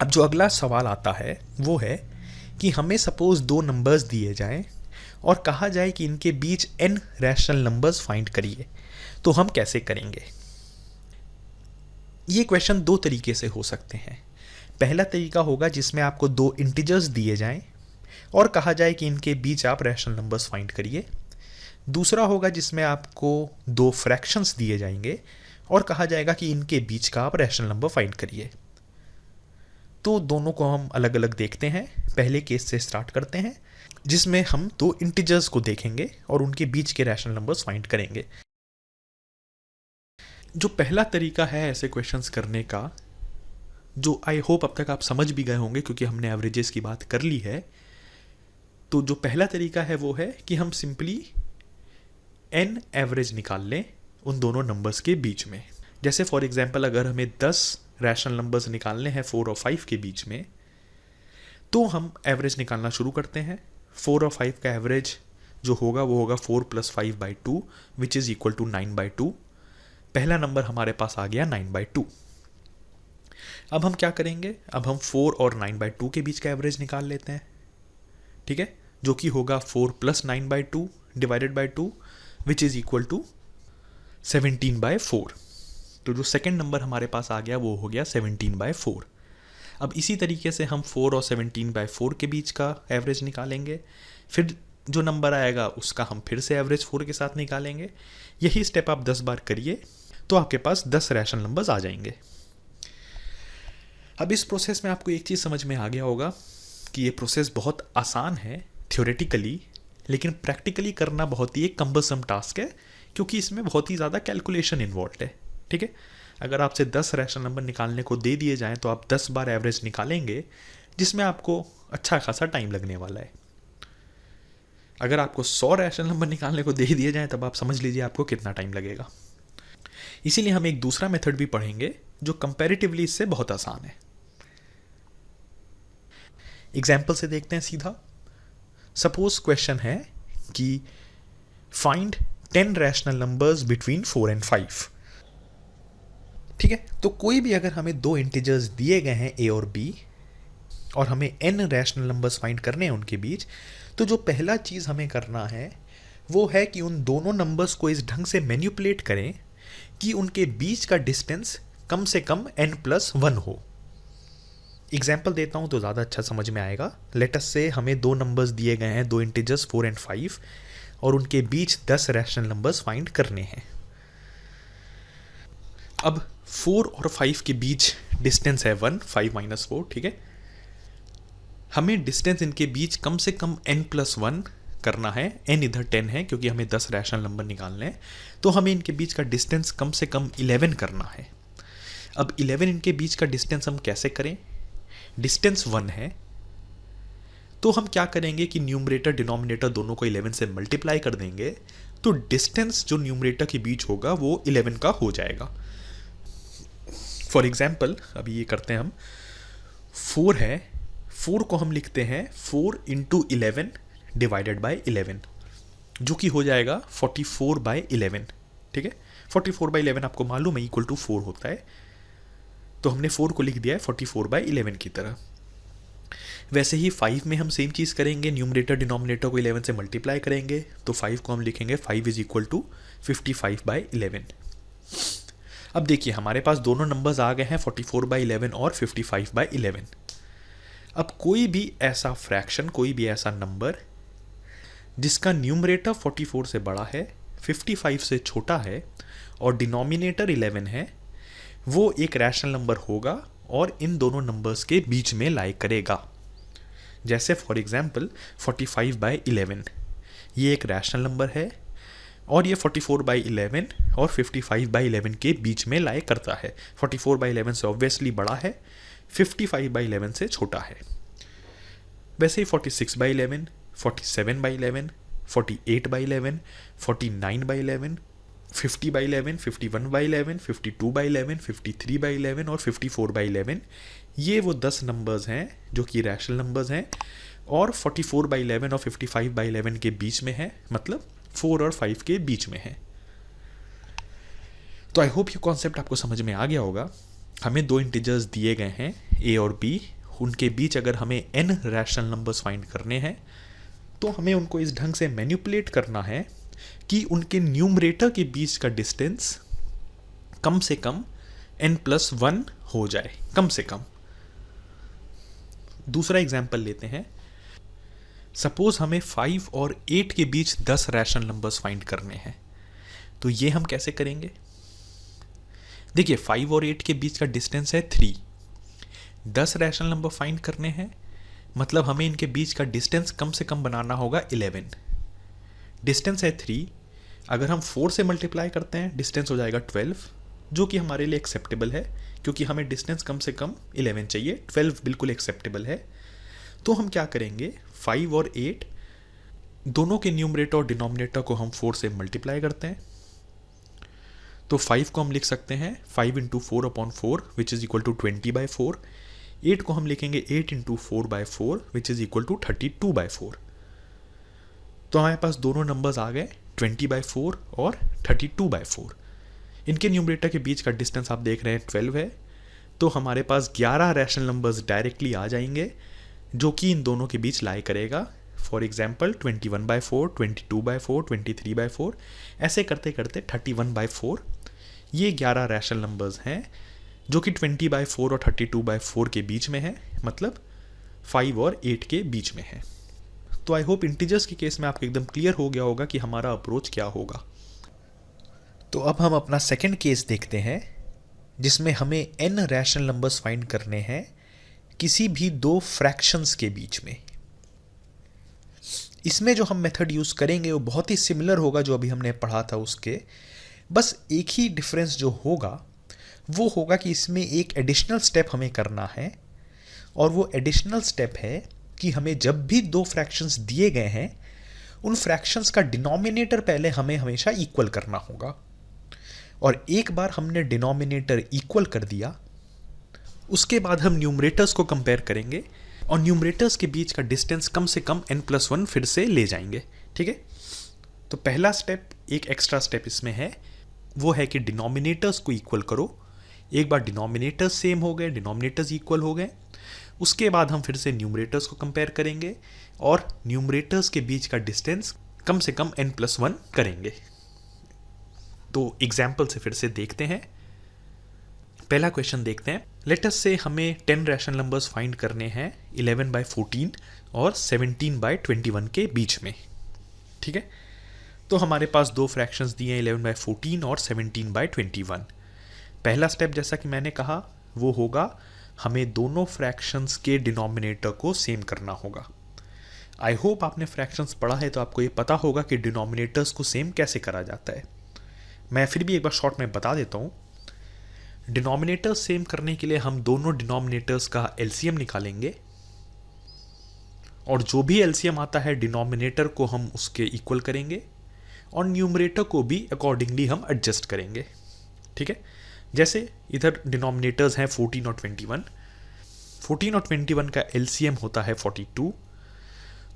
अब जो अगला सवाल आता है वो है कि हमें सपोज दो नंबर्स दिए जाएं और कहा जाए कि इनके बीच n रैशनल नंबर्स फाइंड करिए, तो हम कैसे करेंगे? ये क्वेश्चन दो तरीके से हो सकते हैं। पहला तरीका होगा जिसमें आपको दो इंटीजर्स दिए जाएं और कहा जाए कि इनके बीच आप रैशनल नंबर्स फाइंड करिए। दूसरा होगा जिसमें आपको दो फ्रैक्शंस दिए जाएंगे और कहा जाएगा कि इनके बीच का आप रैशनल नंबर फाइंड करिए। तो दोनों को हम अलग अलग देखते हैं। पहले केस से स्टार्ट करते हैं जिसमें हम दो इंटीजर्स को देखेंगे और उनके बीच के रैशनल नंबर्स फाइंड करेंगे। जो पहला तरीका है ऐसे क्वेश्चंस करने का, जो आई होप अब तक आप समझ भी गए होंगे क्योंकि हमने एवरेजेस की बात कर ली है, तो जो पहला तरीका है वो है कि हम सिंपली n एवरेज निकाल लें उन दोनों नंबर्स के बीच में। जैसे फॉर एग्जांपल अगर हमें 10 रैशनल नंबर्स निकालने हैं 4 और 5 के बीच में, तो हम एवरेज निकालना शुरू करते हैं। 4 और 5 का एवरेज जो होगा वो होगा 4 + 5/2 विच इज़ इक्वल टू 9/2। पहला नंबर हमारे पास आ गया 9/2। अब हम क्या करेंगे, अब हम 4 और 9/2 के बीच का एवरेज निकाल लेते हैं, ठीक है, जो कि होगा 4 + 9/2 divided by 2 which is equal to 17/4। तो जो सेकेंड नंबर हमारे पास आ गया वो हो गया 17/4। अब इसी तरीके से हम 4 और 17/4 के बीच का एवरेज निकालेंगे, फिर जो नंबर आएगा उसका हम फिर से एवरेज 4 के साथ निकालेंगे। यही स्टेप आप 10 बार करिए तो आपके पास 10 रैशनल नंबर्स आ जाएंगे। अब इस प्रोसेस में आपको एक चीज़ समझ में आ गया होगा कि ये प्रोसेस बहुत आसान है थ्योरेटिकली, लेकिन प्रैक्टिकली करना बहुत ही एक कम्बरसम टास्क है क्योंकि इसमें बहुत ही ज़्यादा कैलकुलेशन इन्वॉल्व है, ठीक है। अगर आपसे 10 रैशनल नंबर निकालने को दे दिए जाएं तो आप 10 बार एवरेज निकालेंगे जिसमें आपको अच्छा खासा टाइम लगने वाला है। अगर आपको 100 रैशनल नंबर निकालने को दे दिए जाएं तब आप समझ लीजिए आपको कितना टाइम लगेगा। इसीलिए हम एक दूसरा मेथड भी पढ़ेंगे जो कंपैरेटिवली इससे बहुत आसान है। एग्जाम्पल से देखते हैं सीधा। सपोज क्वेश्चन है कि find 10 rational numbers between 4 and 5, ठीक है। तो कोई भी अगर हमें दो इंटीजर्स दिए गए हैं a और b और हमें n रैशनल नंबर्स फाइंड करने हैं उनके बीच, तो जो पहला चीज़ हमें करना है वो है कि उन दोनों नंबर्स को इस ढंग से मैनिपुलेट करें कि उनके बीच का डिस्टेंस कम से कम n+1 हो। एग्जाम्पल देता हूँ तो ज़्यादा अच्छा समझ में आएगा। लेट अस से हमें दो नंबर्स दिए गए हैं, दो इंटीजर्स 4 and 5, और उनके बीच 10 रैशनल नंबर्स फाइंड करने हैं। अब 4 और 5 के बीच डिस्टेंस है 1, 5 - 4, ठीक है। हमें डिस्टेंस इनके बीच कम से कम n+1 करना है। n इधर 10 है क्योंकि हमें 10 रैशनल नंबर निकालने हैं, तो हमें इनके बीच का डिस्टेंस कम से कम 11 करना है। अब 11 इनके बीच का डिस्टेंस हम कैसे करें? डिस्टेंस 1 है तो हम क्या करेंगे कि न्यूमरेटर डिनोमिनेटर दोनों को 11 से मल्टीप्लाई कर देंगे, तो डिस्टेंस जो न्यूमरेटर के बीच होगा वो 11 का हो जाएगा। फॉर एग्जाम्पल अभी ये करते हैं हम, 4 है, 4 को हम लिखते हैं 4 × 11 डिवाइडेड बाई 11, जो कि हो जाएगा 44/11, ठीक है। 44/11 आपको मालूम है इक्वल टू 4 होता है, तो हमने 4 को लिख दिया है 44/11 की तरह। वैसे ही 5 में हम सेम चीज़ करेंगे, न्यूमरेटर डिनोमिनेटर को 11 से मल्टीप्लाई करेंगे, तो 5 को हम लिखेंगे 5 = 55/11। अब देखिए हमारे पास दोनों नंबर्स आ गए हैं 44/11 और 55/11। अब कोई भी ऐसा फ्रैक्शन, कोई भी ऐसा नंबर जिसका न्यूमरेटर 44 से बड़ा है, 55 से छोटा है और डिनोमिनेटर 11 है, वो एक रैशनल नंबर होगा और इन दोनों नंबर्स के बीच में लाई करेगा। जैसे फॉर एग्जांपल 45/11, ये एक रैशनल नंबर है और ये 44/11 और 55/11 के बीच में लाई करता है। 44/11 से ऑब्वियसली बड़ा है, 55/11 से छोटा है। वैसे ही 46/11, 47/11, 48/11, 49/11, 50/11, 51/11, 52/11, 53/11 और 54/11, ये वो 10 नंबर्स हैं जो कि रैशनल नंबर्स हैं और 44/11 और 55/11 के बीच में है, मतलब 4 और 5 के बीच में है। तो आई होप ये कॉन्सेप्ट आपको समझ में आ गया होगा हमें दो इंटीजर्स दिए गए हैं a और b, उनके बीच अगर हमें n रैशनल नंबर्स फाइंड करने हैं तो हमें उनको इस ढंग से मैनिपुलेट करना है कि उनके न्यूमरेटर के बीच का डिस्टेंस कम से कम n+1 हो जाए, कम से कम। दूसरा एग्जाम्पल लेते हैं। सपोज हमें 5 और 8 के बीच 10 रैशनल नंबर्स फाइंड करने हैं, तो ये हम कैसे करेंगे? देखिए 5 और 8 के बीच का डिस्टेंस है 3, 10 रैशनल नंबर फाइंड करने हैं, मतलब हमें इनके बीच का डिस्टेंस कम से कम बनाना होगा 11। डिस्टेंस है 3, अगर हम 4 से मल्टीप्लाई करते हैं डिस्टेंस हो जाएगा 12, जो कि हमारे लिए एक्सेप्टेबल है क्योंकि हमें डिस्टेंस कम से कम 11 चाहिए, 12 बिल्कुल एक्सेप्टेबल है। तो हम क्या करेंगे, 5 और 8 दोनों के न्यूमरेटर और डिनोमिनेटर को हम 4 से मल्टीप्लाई करते हैं। तो 5 को हम लिख सकते हैं 5 × 4/4 विच इज़ इक्वल टू 20/4। 8 को हम लिखेंगे 8 × 4/4 विच इज़ इक्वल टू 32/4। तो हमारे पास दोनों नंबर्स आ गए 20/4 और 32/4। इनके न्यूमरेटर के बीच का डिस्टेंस आप देख रहे हैं 12 है, तो हमारे पास 11 रैशनल नंबर्स डायरेक्टली आ जाएंगे जो कि इन दोनों के बीच लाई करेगा। फॉर एग्जाम्पल 21/4, 22/4, 23/4, ऐसे करते करते 31/4। ये 11 रैशनल नंबर्स हैं जो कि 20/4 और 32/4 के बीच में है, मतलब 5 और 8 के बीच में है। तो आई होप इंटीजर्स के केस में आपको एकदम क्लियर हो गया होगा कि हमारा अप्रोच क्या होगा। तो अब हम अपना सेकंड केस देखते हैं जिसमें हमें n रैशनल नंबर्स फाइंड करने हैं किसी भी दो फ्रैक्शंस के बीच में। इसमें जो हम मेथड यूज़ करेंगे वो बहुत ही सिमिलर होगा जो अभी हमने पढ़ा था उसके, बस एक ही डिफरेंस जो होगा वो होगा कि इसमें एक एडिशनल स्टेप हमें करना है, और वो एडिशनल स्टेप है कि हमें जब भी दो फ्रैक्शंस दिए गए हैं उन फ्रैक्शंस का डिनोमिनेटर पहले हमें हमेशा इक्वल करना होगा। और एक बार हमने डिनोमिनेटर इक्वल कर दिया उसके बाद हम न्यूमरेटर्स को कंपेयर करेंगे और न्यूमरेटर्स के बीच का डिस्टेंस कम से कम n+1 फिर से ले जाएंगे। ठीक है, तो पहला स्टेप, एक एक्स्ट्रा स्टेप इसमें है, वो है कि डिनोमिनेटर्स को इक्वल करो। एक बार डिनोमिनेटर्स सेम हो गए, डिनोमिनेटर्स इक्वल हो गए, उसके बाद हम फिर से न्यूमरेटर्स को कंपेयर करेंगे और न्यूमरेटर्स के बीच का डिस्टेंस कम से कम n+1 करेंगे। तो एग्जाम्पल से फिर से देखते हैं। पहला क्वेश्चन देखते हैं। लेट अस से हमें 10 रैशनल नंबर्स फाइंड करने हैं 11/14 और 17/21 के बीच में। ठीक है, तो हमारे पास दो फ्रैक्शंस दिए हैं 11/14 और 17/21। पहला स्टेप जैसा कि मैंने कहा वो होगा हमें दोनों फ्रैक्शंस के डिनोमिनेटर को सेम करना होगा। आई होप आपने फ्रैक्शंस पढ़ा है तो आपको ये पता होगा कि डिनोमिनेटर्स को सेम कैसे करा जाता है। मैं फिर भी एक बार शॉर्ट में बता देता हूँ। डिनोमिनेटर्स सेम करने के लिए हम दोनों डिनोमिनेटर्स का एलसीएम निकालेंगे और जो भी एलसीएम आता है डिनोमिनेटर को हम उसके इक्वल करेंगे और न्यूमरेटर को भी अकॉर्डिंगली हम एडजस्ट करेंगे। ठीक है, जैसे इधर डिनोमिनेटर्स हैं 14 और 21। 14 और 21 का एलसीएम होता है 42,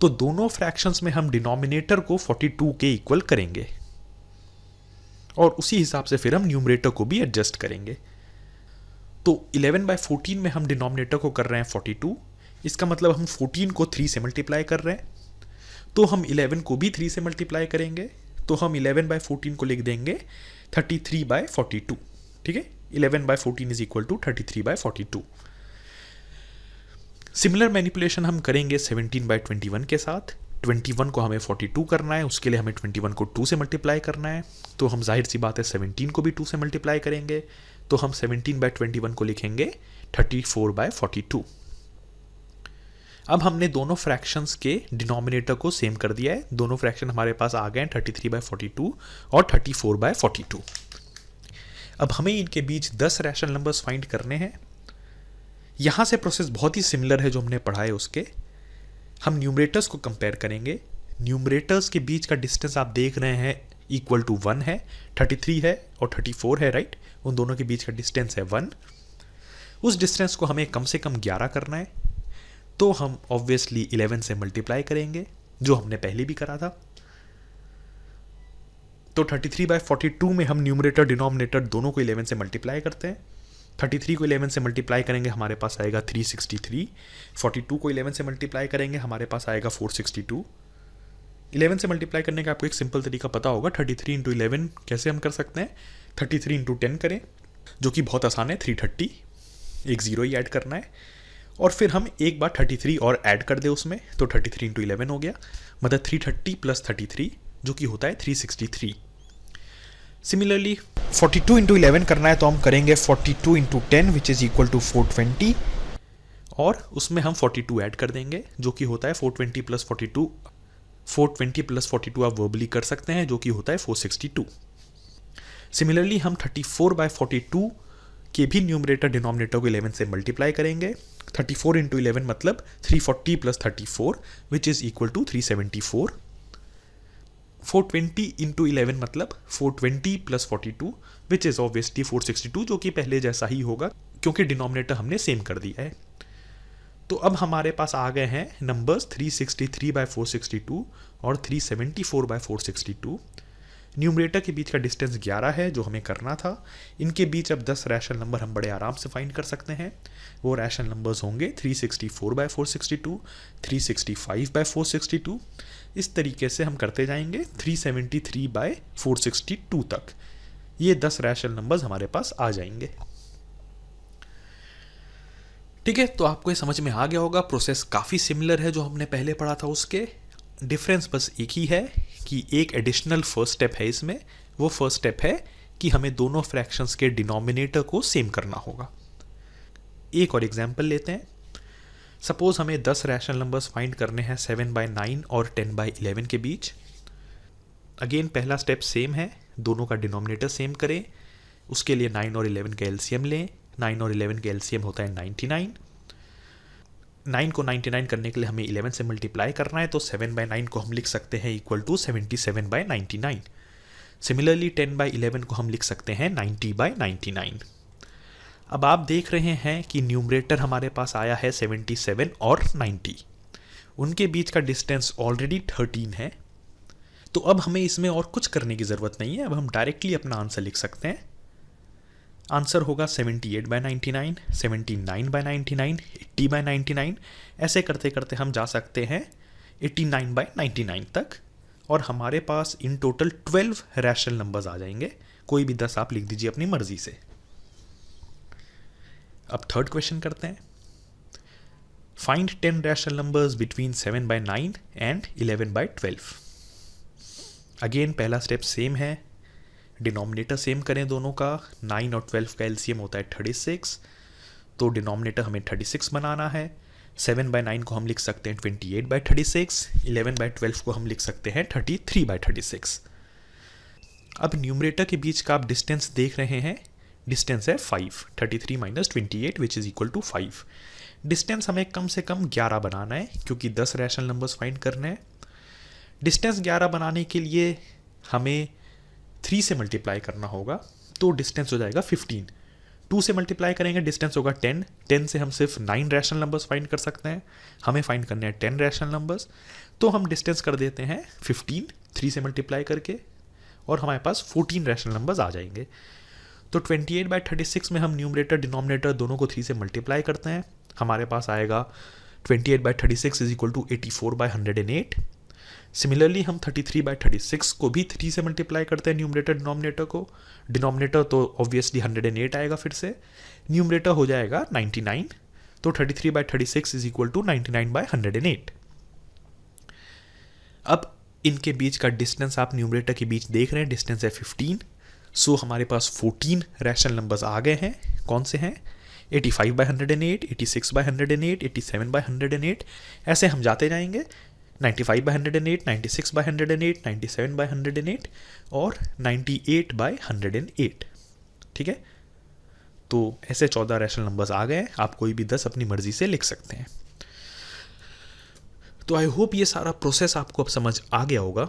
तो दोनों फ्रैक्शंस में हम डिनोमिनेटर को 42 के इक्वल करेंगे और उसी हिसाब से फिर हम न्यूमरेटर को भी एडजस्ट करेंगे। तो 11/14 में हम डिनोमिनेटर को कर रहे हैं 42, इसका मतलब हम 14 को 3 से मल्टीप्लाई कर रहे हैं, तो हम 11 को भी 3 से मल्टीप्लाई करेंगे, तो हम 11/14 को लिख देंगे 33/42। ठीक है, 11/14 is equal to 33/42। Similar manipulation हम करेंगे 17/21 के साथ। 21 को हमें 42 करना है, उसके लिए हमें 21 को 2 से मल्टीप्लाई करना है, तो हम जाहिर सी बात है 17 को भी 2 से मल्टीप्लाई करेंगे, तो हम 17/21 को लिखेंगे 34/42। अब हमने दोनों फ्रैक्शंस के डिनोमिनेटर को सेम कर दिया है, दोनों फ्रैक्शन हमारे पास आ गए हैं 33/42 और 34/42। अब हमें इनके बीच 10 रैशनल नंबर्स फाइंड करने हैं। यहाँ से प्रोसेस बहुत ही सिमिलर है जो हमने पढ़ा है उसके। हम न्यूमरेटर्स को कंपेयर करेंगे, न्यूमरेटर्स के बीच का डिस्टेंस आप देख रहे हैं इक्वल टू 1 है, 33 है और 34 है, राइट, उन दोनों के बीच का डिस्टेंस है 1। उस डिस्टेंस को हमें कम से कम 11 करना है, तो हम ऑब्वियसली 11 से मल्टीप्लाई करेंगे जो हमने पहले भी करा था। तो 33/42 में हम न्यूमरेटर डिनोमिनेटर दोनों को 11 से मल्टीप्लाई करते हैं, 33 को 11 से मल्टीप्लाई करेंगे हमारे पास आएगा 363। 42 को 11 से मल्टीप्लाई करेंगे हमारे पास आएगा 462। 11 से मल्टीप्लाई करने का आपको एक सिंपल तरीका पता होगा, 33 इंटू 11 कैसे हम कर सकते हैं, 33 इंटू 10 करें, जो कि बहुत आसान है, 330, एक ज़ीरो ही ऐड करना है, और फिर हम एक बार 33 और ऐड कर दे उसमें, तो 33 इंटू 11 हो गया, मतलब 330 प्लस 33 जो कि होता है 363। सिमिलरली 42 इंटू 11 करना है तो हम करेंगे 42 into 10 which is equal to 420, और उसमें हम 42 ऐड कर देंगे जो कि होता है 420 प्लस 42, 420 प्लस 42 आप वर्बली कर सकते हैं, जो कि होता है 462। सिमिलरली हम 34/42 के भी न्यूमरेटर डिनोमिनेटर को 11 से मल्टीप्लाई करेंगे। 34 इंटू 11 मतलब 340 plus 34 which is equal to 374। 420 into 11 मतलब 420 प्लस 42 विच इज़ ऑब्वियसली 462, जो कि पहले जैसा ही होगा क्योंकि डिनोमिनेटर हमने सेम कर दिया है। तो अब हमारे पास आ गए हैं नंबर्स 363/462 और 374/462। न्यूमरेटर के बीच का डिस्टेंस 11 है जो हमें करना था। इनके बीच अब 10 रैशनल नंबर हम बड़े आराम से फाइंड कर सकते हैं। वो रैशनल नंबर्स होंगे 364/462, 365/462, इस तरीके से हम करते जाएंगे 373/462 तक। ये 10 रैशनल नंबर्स हमारे पास आ जाएंगे। ठीक है, तो आपको ये समझ में आ गया होगा, प्रोसेस काफ़ी सिमिलर है जो हमने पहले पढ़ा था उसके। डिफरेंस बस एक ही है कि एक एडिशनल फर्स्ट स्टेप है इसमें। वो फर्स्ट स्टेप है कि हमें दोनों फ्रैक्शंस के डिनोमिनेटर को सेम करना होगा। एक और एग्जांपल लेते हैं। सपोज हमें 10 रैशनल नंबर्स फाइंड करने हैं 7/9 और 10/11 के बीच। अगेन पहला स्टेप सेम है, दोनों का डिनोमिनेटर सेम करें। उसके लिए 9 और 11 का एलसीएम लें। 9 और 11 का एलसीएम होता है 99। 9 को 99 करने के लिए हमें 11 से मल्टीप्लाई करना है, तो 7/9 को हम लिख सकते हैं इक्वल टू 77/99। सिमिलरली 10/11 को हम लिख सकते हैं 90/99। अब आप देख रहे हैं कि न्यूमरेटर हमारे पास आया है 77 और 90। उनके बीच का डिस्टेंस ऑलरेडी 13 है, तो अब हमें इसमें और कुछ करने की ज़रूरत नहीं है। अब हम डायरेक्टली अपना आंसर लिख सकते हैं। आंसर होगा 78/99, 79/99, 80/99। ऐसे करते करते हम जा सकते हैं 89/99 तक, और हमारे पास इन टोटल 12 रैशनल नंबर्स आ जाएंगे। कोई भी 10 आप लिख दीजिए अपनी मर्जी से। अब थर्ड क्वेश्चन करते हैं। Find 10 rational numbers between 7/9 and 11/12। Again पहला स्टेप सेम है, डिनोमिनेटर सेम करें दोनों का। 9 और 12 का एलसीएम होता है 36, तो डिनोमिनेटर हमें 36 बनाना है। 7/9 को हम लिख सकते हैं 28/36, 11/12 को हम लिख सकते हैं 33/36। अब न्यूमरेटर के बीच का आप डिस्टेंस देख रहे हैं, डिस्टेंस है 5, 33 minus 28 which is equal to 5। Distance हमें कम से कम 11 बनाना है क्योंकि 10 रैशनल नंबर्स फाइंड करने हैं। डिस्टेंस 11 बनाने के लिए हमें 3 से मल्टीप्लाई करना होगा, तो डिस्टेंस हो जाएगा 15। 2 से मल्टीप्लाई करेंगे, डिस्टेंस होगा 10। 10 से हम सिर्फ 9 रैशनल नंबर्स फाइंड कर सकते हैं, हमें फाइंड करने हैं 10 रैशनल नंबर्स, तो हम डिस्टेंस कर देते हैं 15 3 से मल्टीप्लाई करके, और हमारे पास 14 रैशनल नंबर्स आ जाएंगे। तो 28/36 में हम न्यूमरेटर डिनोमिनेटर दोनों को 3 से मल्टीप्लाई करते हैं, हमारे पास आएगा 28/36 इज इक्वल टू 84/108। सिमिलरली हम 33/36 को भी 3 से मल्टीप्लाई करते हैं न्यूमरेटर डिनोमिनेटर को। डिनोमिनेटर तो ऑब्वियसली 108 आएगा, फिर से न्यूमरेटर हो जाएगा 99, तो 33/36 इज इक्वल टू 99/108। अब इनके बीच का डिस्टेंस आप न्यूमरेटर के बीच देख रहे हैं, डिस्टेंस है 15। सो हमारे पास 14 रैशनल नंबर्स आ गए हैं। कौन से हैं? 85/108, 86/108, 87/108, ऐसे हम जाते जाएंगे। 95/108, 96/108, 97/108 और 98/108। ठीक है, तो ऐसे 14 रैशनल नंबर्स आ गए। आप कोई भी 10 अपनी मर्जी से लिख सकते हैं। तो आई होप ये सारा प्रोसेस आपको अब समझ आ गया होगा।